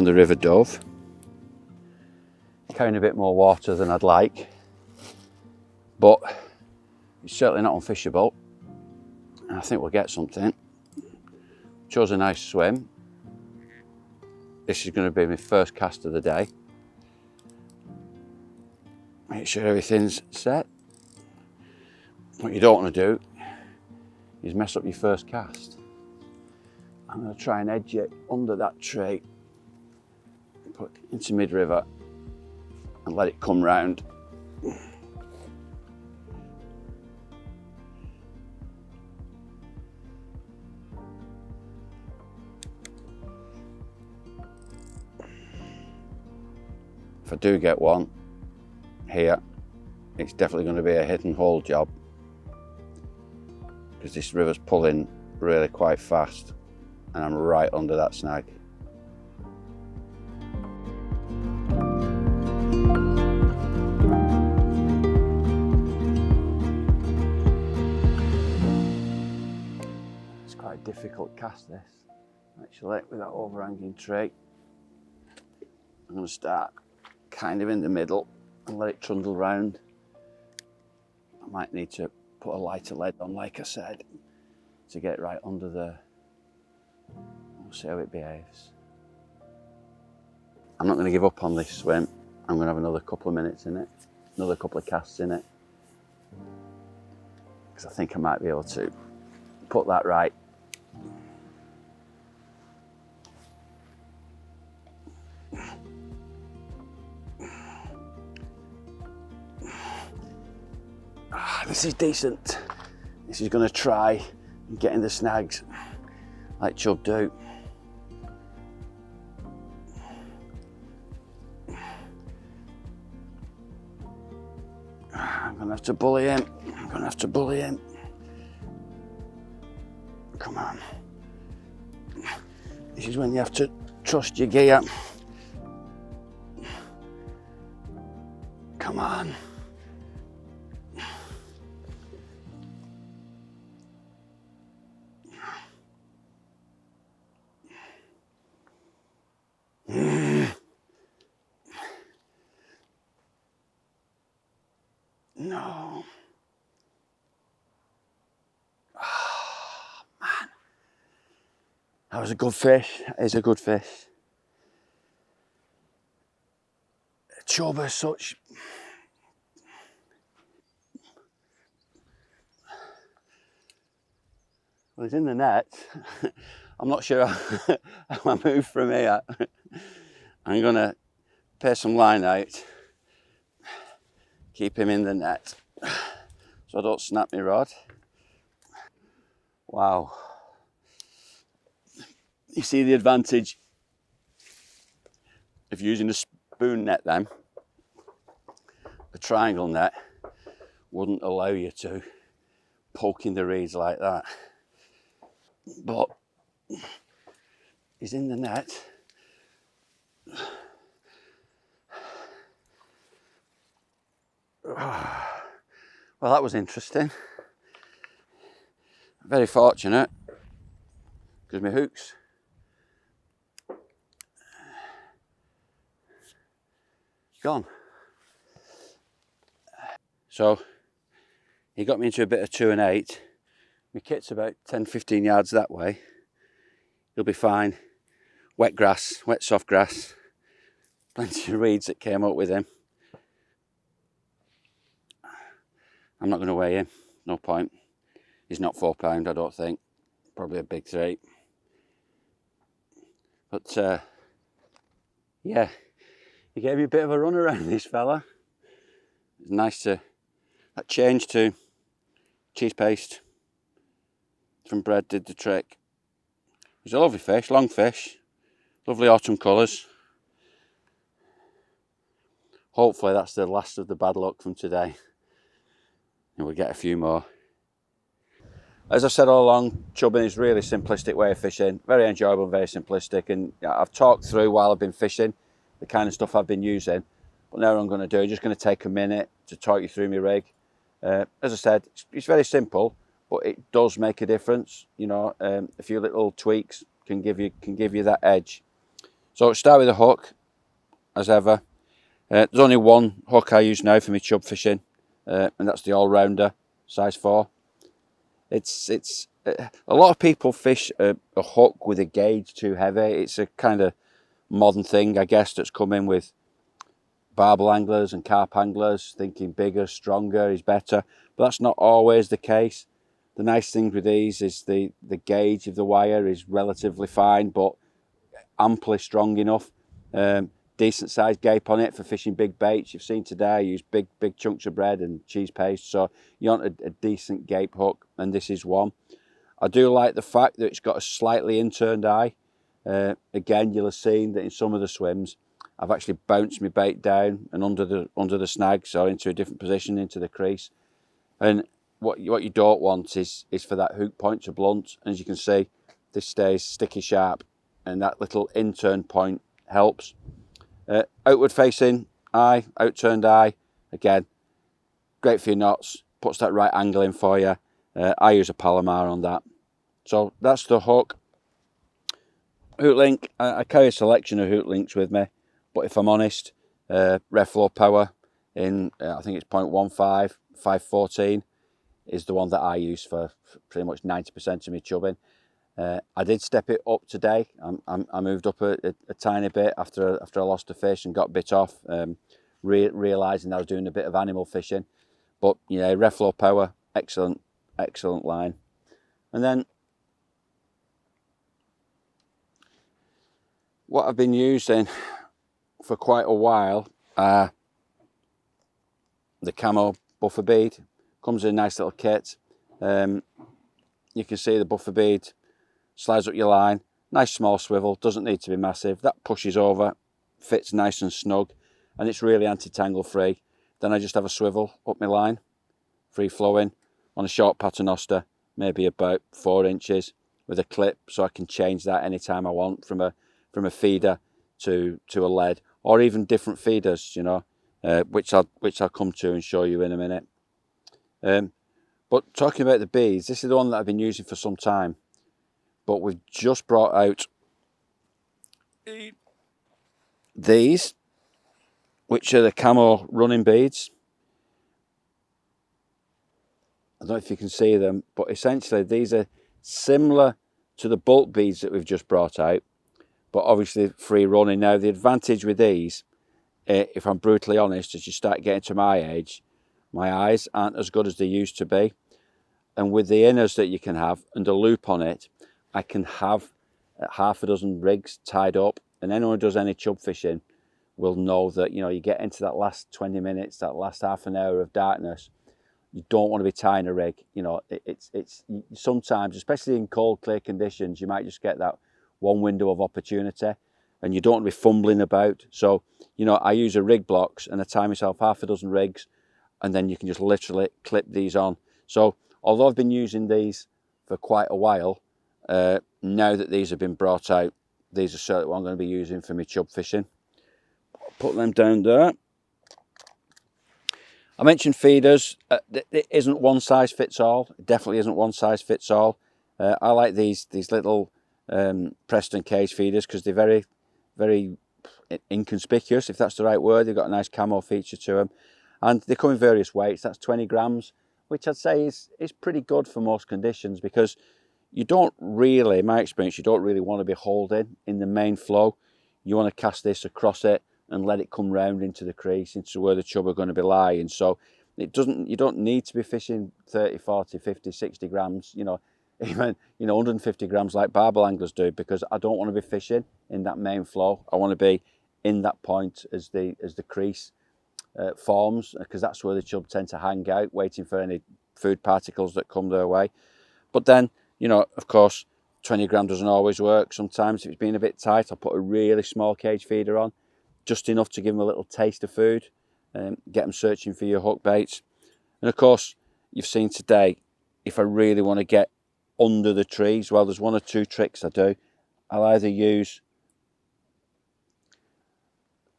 on the River Dove. Carrying a bit more water than I'd like, but it's certainly not unfishable. And I think we'll get something. Chose a nice swim. This is going to be my first cast of the day. Make sure everything's set. What you don't want to do is mess up your first cast. I'm going to try and edge it under that tray, put it into mid-river and let it come round. If I do get one here, it's definitely going to be a hit and hold job, because this river's pulling really quite fast and I'm right under that snag. It's quite a difficult cast, this, actually, with that overhanging tray. I'm going to start kind of in the middle and let it trundle round. I might need to put a lighter lead on, like I said, to get right under there. We'll see how it behaves. I'm not going to give up on this swim. I'm going to have another couple of minutes in it, another couple of casts in it, because I think I might be able to put that right. This is decent. This is going to try and get in the snags like chub do. I'm going to have to bully him. I'm going to have to bully him. Come on. This is when you have to trust your gear. Come on. No. Oh, man. That was a good fish. That is a good fish. Chub as such. Well, he's in the net. I'm not sure how I move from here. I'm going to pay some line out, keep him in the net so I don't snap my rod. Wow. You see the advantage of using a spoon net then. A triangle net wouldn't allow you to poke in the reeds like that. But he's in the net. Well, that was interesting. Very fortunate, because my hook's gone. So he got me into a bit of 2 and 8. My kit's about 10-15 yards that way. He'll be fine. Wet grass, wet soft grass. Plenty of reeds that came up with him. I'm not going to weigh him, no point. He's not 4 pound, I don't think. Probably a big 3. But yeah, he gave me a bit of a run around, this fella. It's nice to, that change to cheese paste from bread did the trick. He's a lovely fish, long fish, lovely autumn colours. Hopefully that's the last of the bad luck from today, and we'll get a few more. As I've said all along, chubbing is a really simplistic way of fishing, very enjoyable, very simplistic, and I've talked through while I've been fishing the kind of stuff I've been using. But now what I'm going to do, I'm just going to take a minute to talk you through my rig. As I said, it's very simple, but it does make a difference. You know, a few little tweaks can give you that edge. So start with a hook, as ever. There's only one hook I use now for my chub fishing, and that's the all-rounder, size 4. It's a lot of people fish a hook with a gauge too heavy. It's a kind of modern thing, I guess, that's come in with barbel anglers and carp anglers, thinking bigger, stronger is better, but that's not always the case. The nice thing with these is the gauge of the wire is relatively fine, but amply strong enough. Decent sized gape on it for fishing big baits. You've seen today I use big chunks of bread and cheese paste, so you want a decent gape hook, and this is one. I do like the fact that it's got a slightly inturned eye. Again, you'll have seen that in some of the swims I've actually bounced my bait down and under the snags or into a different position into the crease. And what you don't want is for that hook point to blunt. As you can see, this stays sticky sharp, and that little inturned point helps. Outward facing eye, outturned eye, again, great for your knots, puts that right angle in for you. I use a Palomar on that. So that's the hook. Hook link, I carry a selection of hook links with me, but if I'm honest, Reflow Power in, I think it's 0.15, 514 is the one that I use for pretty much 90% of my chubbing. I did step it up today. I moved up a tiny bit after I lost a fish and got bit off, realising I was doing a bit of animal fishing. But yeah, Reflow Power, excellent line. And then what I've been using for quite a while, the camo buffer bead. Comes in a nice little kit. You can see the buffer bead slides up your line, nice small swivel, doesn't need to be massive. That pushes over, fits nice and snug, and it's really anti-tangle free. Then I just have a swivel up my line, free flowing, on a short paternoster, maybe about 4 inches, with a clip, so I can change that anytime I want from a feeder to a lead, or even different feeders, you know, which I'll come to and show you in a minute. But talking about the beads, this is the one that I've been using for some time, but we've just brought out these, which are the camo running beads. I don't know if you can see them, but essentially these are similar to the bulk beads that we've just brought out, but obviously free running. Now the advantage with these, if I'm brutally honest, as you start getting to my age, my eyes aren't as good as they used to be. And with the inners that you can have and a loop on it, I can have half a dozen rigs tied up. And anyone who does any chub fishing will know that, you know, you get into that last 20 minutes, that last half an hour of darkness, you don't want to be tying a rig. You know, it's sometimes, especially in cold, clear conditions, you might just get that one window of opportunity and you don't want to be fumbling about. So, you know, I use a rig blocks and I tie myself half a dozen rigs, and then you can just literally clip these on. So although I've been using these for quite a while, now that these have been brought out, these are certainly what I'm going to be using for my chub fishing. Put them down there. I mentioned feeders. It isn't one size fits all. It definitely isn't one size fits all. I like these little Preston cage feeders because they're very, very inconspicuous, if that's the right word. They've got a nice camo feature to them. And they come in various weights. That's 20 grams, which I'd say is pretty good for most conditions, because you don't really, in my experience, you don't really want to be holding in the main flow. You want to cast this across it and let it come round into the crease, into where the chub are going to be lying. So you don't need to be fishing 30, 40, 50, 60 grams, you know, even 150 grams like barbel anglers do, because I don't want to be fishing in that main flow. I want to be in that point as the crease forms, because that's where the chub tend to hang out, waiting for any food particles that come their way. But then, you know, of course, 20 gram doesn't always work. Sometimes if it's been a bit tight, I'll put a really small cage feeder on, just enough to give them a little taste of food, and get them searching for your hook baits. And of course, you've seen today, if I really want to get under the trees, well, there's one or two tricks I do. I'll either use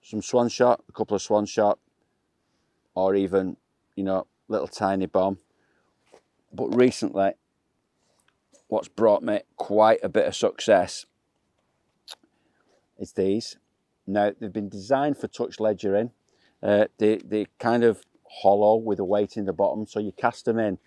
some swan shot, a couple of swan shot, or even, you know, little tiny bomb. But recently, what's brought me quite a bit of success is these. Now, they've been designed for touch ledgering. They're kind of hollow with a weight in the bottom, so you cast them in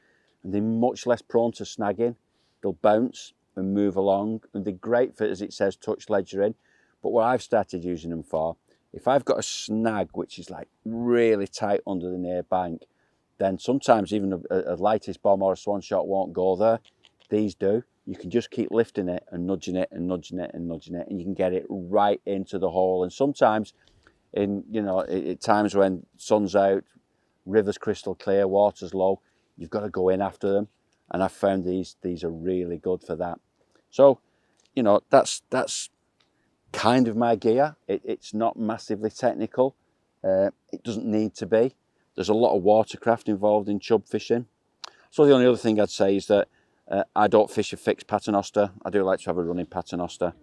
and they're much less prone to snagging. They'll bounce and move along, and they're great for, as it says, touch ledgering. But what I've started using them for, if I've got a snag which is like really tight under the near bank, then sometimes even a lightest bomb or a swan shot won't go there. These do. You can just keep lifting it and nudging it and nudging it and nudging it, and you can get it right into the hole. And sometimes in, you know, at times when sun's out, river's crystal clear, water's low, you've got to go in after them. And I've found these are really good for that. So, you know, that's kind of my gear. It's not massively technical. It doesn't need to be. There's a lot of watercraft involved in chub fishing. So the only other thing I'd say is that I don't fish a fixed paternoster. I do like to have a running paternoster.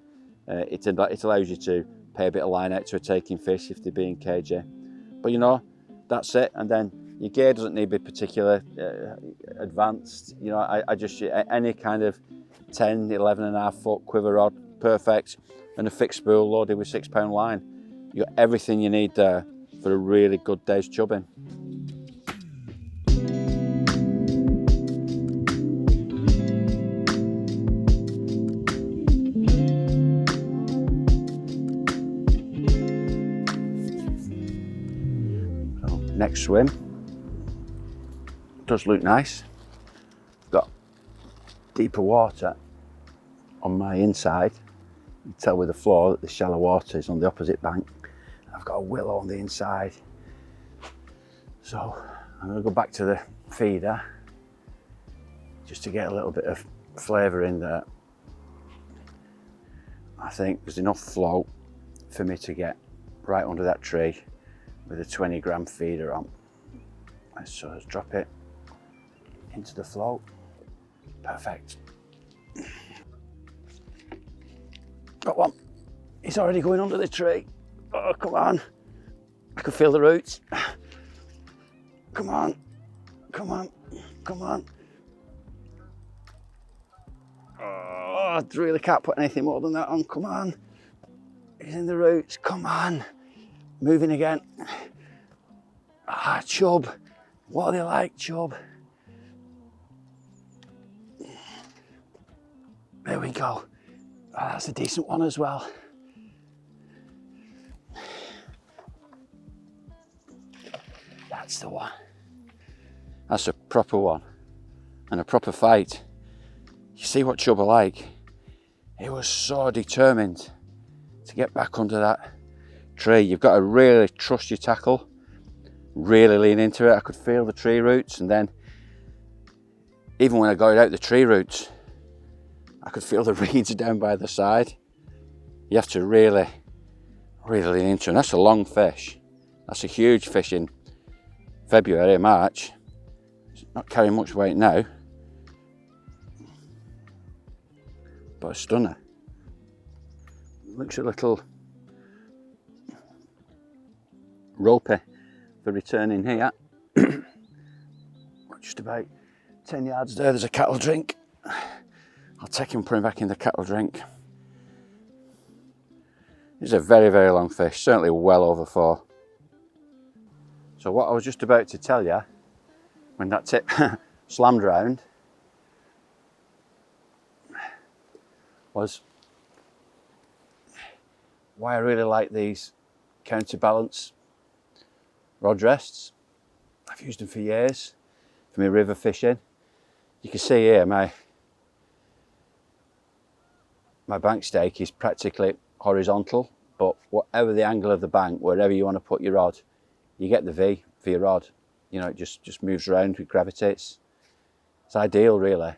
It allows you to pay a bit of line out to a taking fish if they're being cagey. But you know, that's it. And then your gear doesn't need to be particularly advanced. You know, I just, any kind of 10, 11.5 foot quiver rod, perfect. And a fixed spool loaded with 6 pound line. You got everything you need there for a really good day's chubbing. So, next swim does look nice. Got deeper water on my inside. You can tell with the floor that the shallow water is on the opposite bank. I've got a willow on the inside. So I'm going to go back to the feeder just to get a little bit of flavour in there. I think there's enough flow for me to get right under that tree with a 20 gram feeder on. So let's drop it into the float. Perfect. Got one. He's already going under the tree. Oh, come on. I can feel the roots. Come on. Come on. Come on. Oh, I really can't put anything more than that on. Come on. He's in the roots. Come on. Moving again. Ah, chub. What are they like, chub? There we go. Oh, that's a decent one as well. That's the one. That's a proper one. And a proper fight. You see what chub are like? He was so determined to get back under that tree. You've got to really trust your tackle. Really lean into it. I could feel the tree roots, and then even when I got out the tree roots, I could feel the reeds down by the side. You have to really lean into it. And that's a long fish. That's a huge fish in February, March. It's not carrying much weight now, but a stunner. Looks a little ropey for returning here. Just about 10 yards there, there's a cattle drink. I'll take him and put him back in the cattle drink. This is a very, very long fish, certainly well over 4. So what I was just about to tell you, when that tip slammed round, was why I really like these counterbalance rod rests. I've used them for years for my river fishing. You can see here my bank stake is practically horizontal, but whatever the angle of the bank, wherever you want to put your rod, you get the V for your rod. You know, it just moves around, it gravitates. It's ideal, really.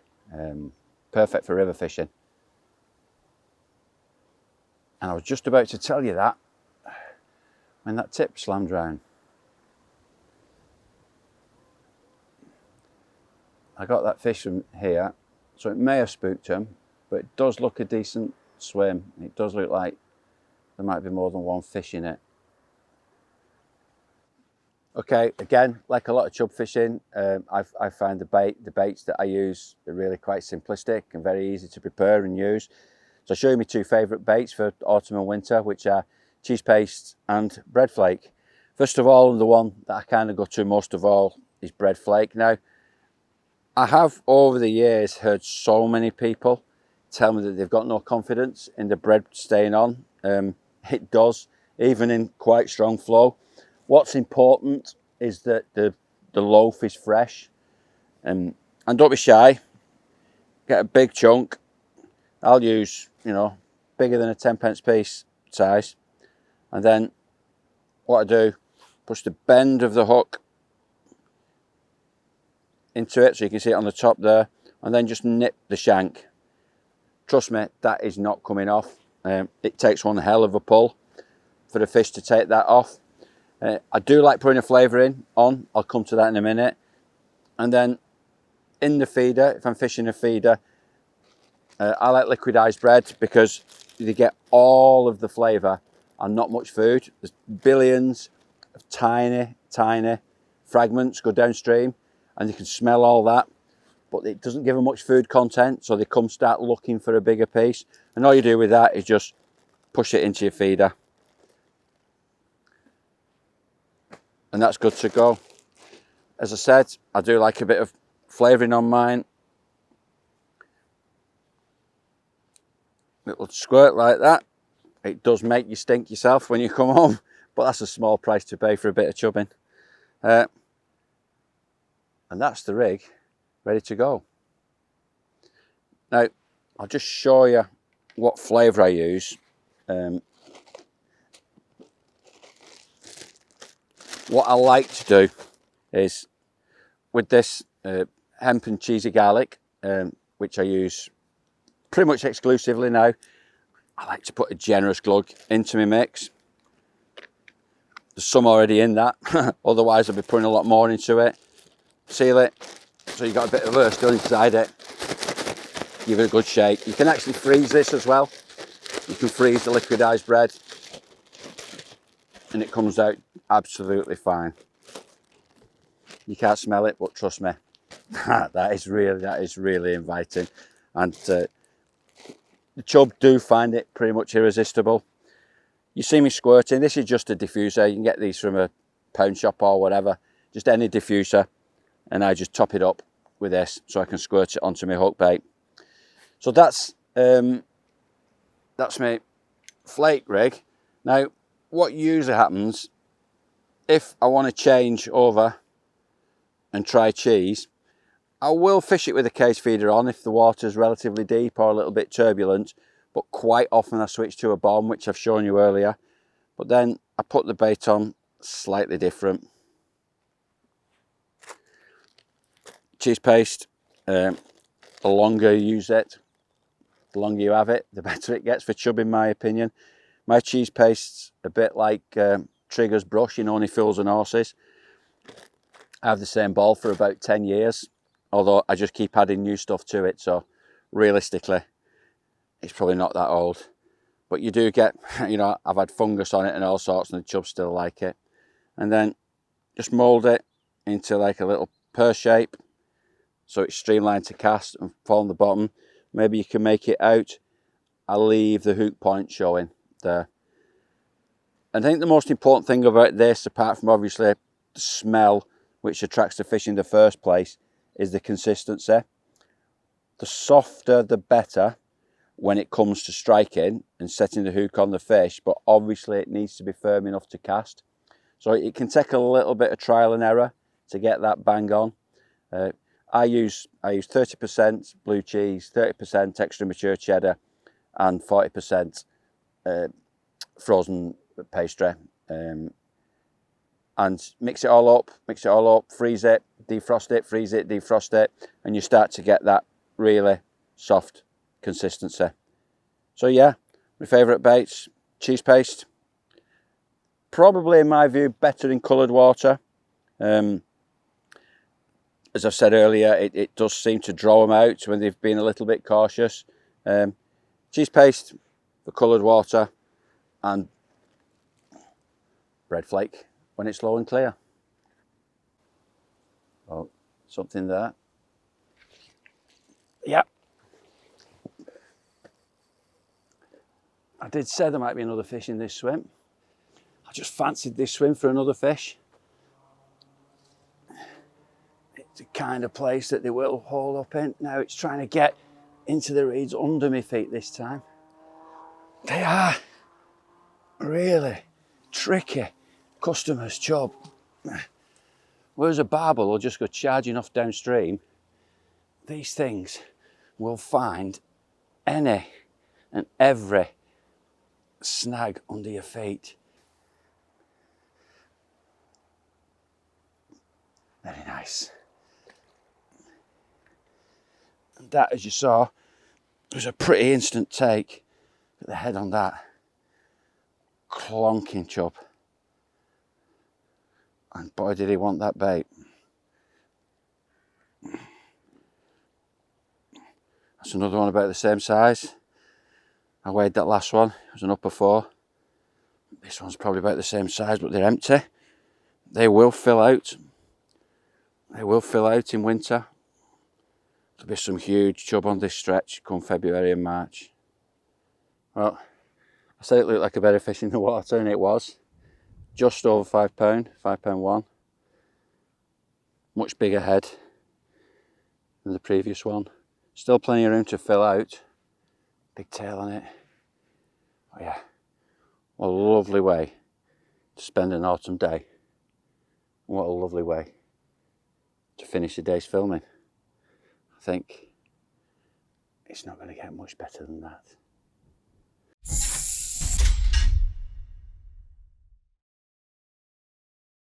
Perfect for river fishing. And I was just about to tell you that when that tip slammed round. I got that fish from here, so it may have spooked him, but it does look a decent swim. It does look like there might be more than one fish in it. Okay, again, like a lot of chub fishing, I find the baits that I use are really quite simplistic and very easy to prepare and use. So I'll show you my two favourite baits for autumn and winter, which are cheese paste and bread flake. First of all, the one that I kind of go to most of all is bread flake. Now, I have over the years heard so many people tell me that they've got no confidence in the bread staying on. It does, even in quite strong flow. What's important is that the loaf is fresh. And don't be shy. Get a big chunk. I'll use, you know, bigger than a 10p piece size. And then what I do, push the bend of the hook into it so you can see it on the top there, and then just nip the shank. Trust me, that is not coming off. It takes one hell of a pull for the fish to take that off. I do like putting a flavour on. I'll come to that in a minute. And then in the feeder, if I'm fishing a feeder, I like liquidised bread because you get all of the flavour and not much food. There's billions of tiny fragments go downstream, and you can smell all that, but it doesn't give them much food content, so they come start looking for a bigger piece. And all you do with that is just push it into your feeder, and that's good to go. As I said, I do like a bit of flavouring on mine. Little squirt like that. It does make you stink yourself when you come home, but that's a small price to pay for a bit of chubbing. And that's the rig ready to go. Now, I'll just show you what flavour I use. What I like to do is, with this hemp and cheesy garlic, which I use pretty much exclusively now, I like to put a generous glug into my mix. There's some already in that, otherwise I'll be putting a lot more into it. Seal it, so you've got a bit of earth still inside it. Give it a good shake. You can actually freeze this as well. You can freeze the liquidised bread, and it comes out absolutely fine. You can't smell it, but trust me, that is really inviting. And the chub do find it pretty much irresistible. You see me squirting. This is just a diffuser. You can get these from a pound shop or whatever. Just any diffuser, and I just top it up with this so I can squirt it onto my hook bait. So that's my flake rig. Now, what usually happens if I want to change over and try cheese, I will fish it with a case feeder on if the water is relatively deep or a little bit turbulent, but quite often I switch to a bomb, which I've shown you earlier. But then I put the bait on slightly different. Cheese paste, the longer you use it, the longer you have it, the better it gets for chub, in my opinion. My cheese paste's a bit like Trigger's brush, you know, only fools and horses. I have the same ball for about 10 years, although I just keep adding new stuff to it, so realistically it's probably not that old. But you do get, you know, I've had fungus on it and all sorts, and the chubs still like it. And then just mould it into like a little pear shape so it's streamlined to cast and fall on the bottom. Maybe you can make it out. I'll leave the hook point showing there. And I think the most important thing about this, apart from obviously the smell which attracts the fish in the first place, is the consistency. The softer the better when it comes to striking and setting the hook on the fish, but obviously it needs to be firm enough to cast. So it can take a little bit of trial and error to get that bang on. I use 30% blue cheese, 30% extra mature cheddar, and 40% frozen pastry, and mix it all up, freeze it, defrost it, freeze it, defrost it, and you start to get that really soft consistency. So yeah, my favourite baits, cheese paste, probably in my view better in coloured water. As I've said earlier, it does seem to draw them out when they've been a little bit cautious. Cheese paste for coloured water, and bread flake when it's low and clear. Oh, something there. Yeah. did say there might be another fish in this swim. I just fancied this swim for another fish. It's the kind of place that they will haul up in. Now it's trying to get into the reeds under my feet this time. They are really tricky customers, Chub. Whereas a barbel will just go charging off downstream, these things will find any and every snag under your feet. Very nice. And that, as you saw, was a pretty instant take. Look at the head on that. Clonking chub. And boy, did he want that bait. That's another one about the same size. I weighed that last one, it was an upper 4. This one's probably about the same size, but they're empty. They will fill out. They will fill out in winter. There'll be some huge chub on this stretch come February and March. Well, I said it looked like a better fish in the water, and it was. Just over £5, £5.1. Much bigger head than the previous one. Still plenty of room to fill out. Big tail on it. Oh yeah, what a lovely way to spend an autumn day. What a lovely way to finish the day's filming. I think it's not going to get much better than that.